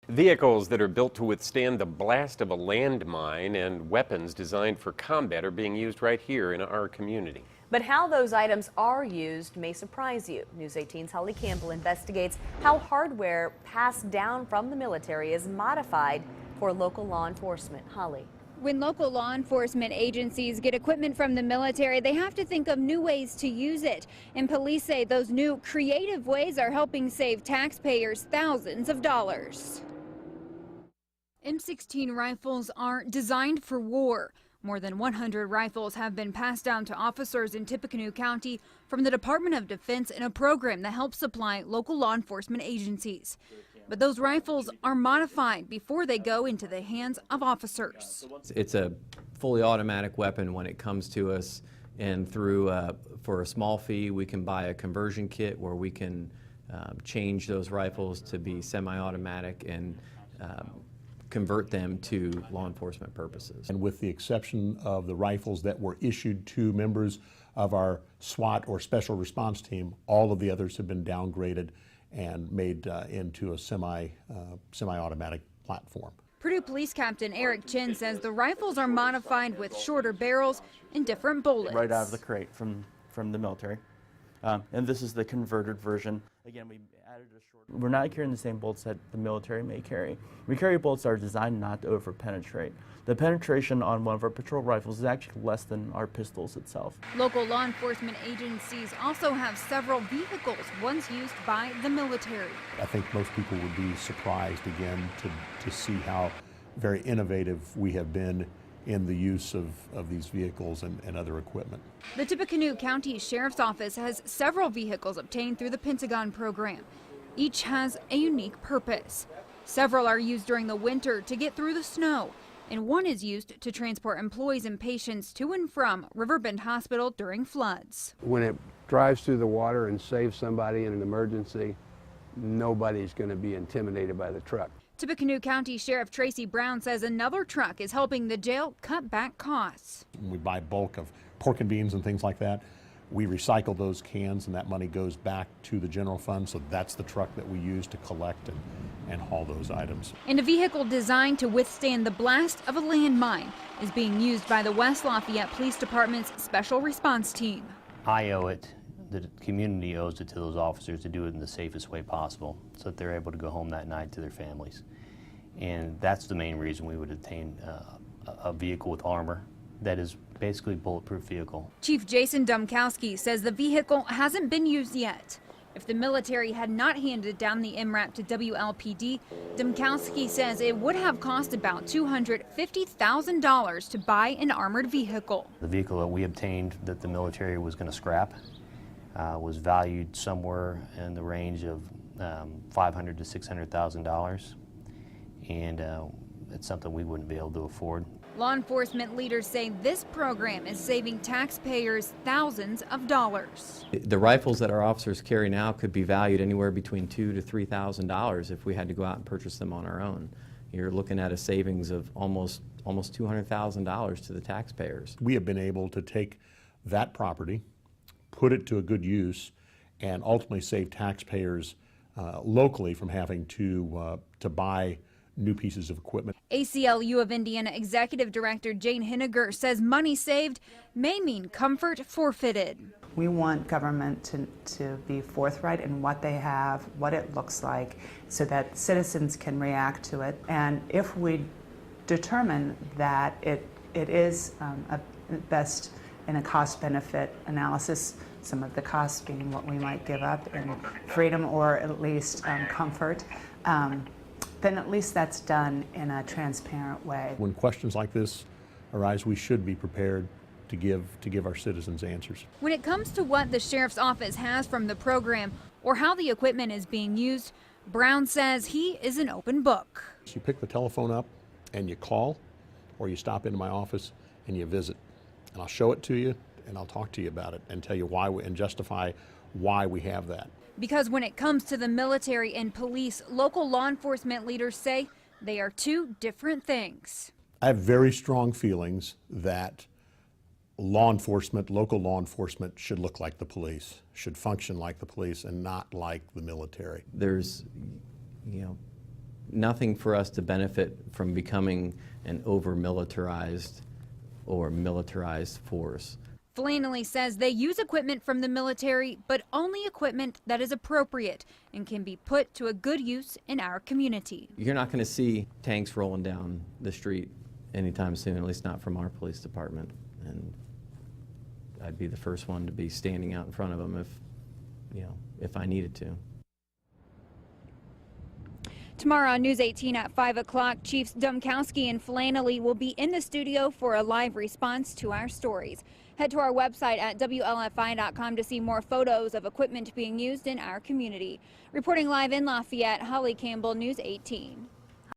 Vehicles that are built to withstand the blast of a landmine and weapons designed for combat are being used right here in our community. But how those items are used may surprise you. News 18's Holly Campbell investigates how hardware passed down from the military is modified for local law enforcement. Holly. When local law enforcement agencies get equipment from the military, they have to think of new ways to use it. And police say those new creative ways are helping save taxpayers thousands of dollars. M16 rifles are designed for war. More than 100 rifles have been passed down to officers in Tippecanoe County from the Department of Defense in a program that helps supply local law enforcement agencies. But those rifles are modified before they go into the hands of officers. It's a fully automatic weapon when it comes to us, and for a small fee we can buy a conversion kit where we can change those rifles to be semi-automatic and convert them to law enforcement purposes. And with the exception of the rifles that were issued to members of our SWAT or Special Response Team, all of the others have been downgraded and made into a semi-automatic platform. Purdue Police Captain Eric Chin says the rifles are modified with shorter barrels and different bullets. Right out of the crate from the military. And this is the converted version. Again, we added a short. We're not carrying the same bolts that the military may carry. We carry bolts that are designed not to over-penetrate. The penetration on one of our patrol rifles is actually less than our pistols itself. Local law enforcement agencies also have several vehicles once used by the military. I think most people would be surprised again to see how very innovative we have been in the use of these vehicles and other equipment. The Tippecanoe County Sheriff's Office has several vehicles obtained through the Pentagon program. Each has a unique purpose. Several are used during the winter to get through the snow, and one is used to transport employees and patients to and from Riverbend Hospital during floods. When it drives through the water and saves somebody in an emergency, nobody's going to be intimidated by the truck. Tippecanoe County Sheriff Tracy Brown says another truck is helping the jail cut back costs. When we buy bulk of pork and beans and things like that, we recycle those cans and that money goes back to the general fund, so that's the truck that we use to collect and haul those items. And a vehicle designed to withstand the blast of a landmine is being used by the West Lafayette Police Department's Special Response Team. I owe it, the community owes it to those officers to do it in the safest way possible so that they're able to go home that night to their families. And that's the main reason we would obtain a vehicle with armor that is basically a bulletproof vehicle. Chief Jason Dumkowski says the vehicle hasn't been used yet. If the military had not handed down the MRAP to WLPD, Dumkowski says it would have cost about $250,000 to buy an armored vehicle. The vehicle that we obtained that the military was going to scrap was valued somewhere in the range of $500,000 to $600,000, and it's something we wouldn't be able to afford. Law enforcement leaders say this program is saving taxpayers thousands of dollars. The rifles that our officers carry now could be valued anywhere between $2,000 to $3,000 if we had to go out and purchase them on our own. You're looking at a savings of almost $200,000 to the taxpayers. We have been able to take that property, put it to a good use, and ultimately save taxpayers locally from having to buy new pieces of equipment. ACLU of Indiana Executive Director Jane Henniger says money saved may mean comfort forfeited. We want government to be forthright in what they have, what it looks like, so that citizens can react to it. And if we determine that it is best in a cost-benefit analysis, some of the costs being what we might give up in freedom or at least comfort, then at least that's done in a transparent way. When questions like this arise, we should be prepared to give our citizens answers. When it comes to what the sheriff's office has from the program or how the equipment is being used, Brown says he is an open book. So you pick the telephone up and you call, or you stop into my office and you visit, and I'll show it to you and I'll talk to you about it and tell you why and justify why we have that. Because when it comes to the military and police, local law enforcement leaders say they are two different things. I have very strong feelings that law enforcement, local law enforcement, should look like the police, should function like the police and not like the military. There's, nothing for us to benefit from becoming an over-militarized or militarized force. Flannelly says they use equipment from the military, but only equipment that is appropriate and can be put to a good use in our community. You're not going to see tanks rolling down the street anytime soon, at least not from our police department. And I'd be the first one to be standing out in front of them if I needed to. Tomorrow on News 18 at 5 o'clock, Chiefs Domkowski and Flannelly will be in the studio for a live response to our stories. Head to our website at WLFI.com to see more photos of equipment being used in our community. Reporting live in Lafayette, Holly Campbell, News 18.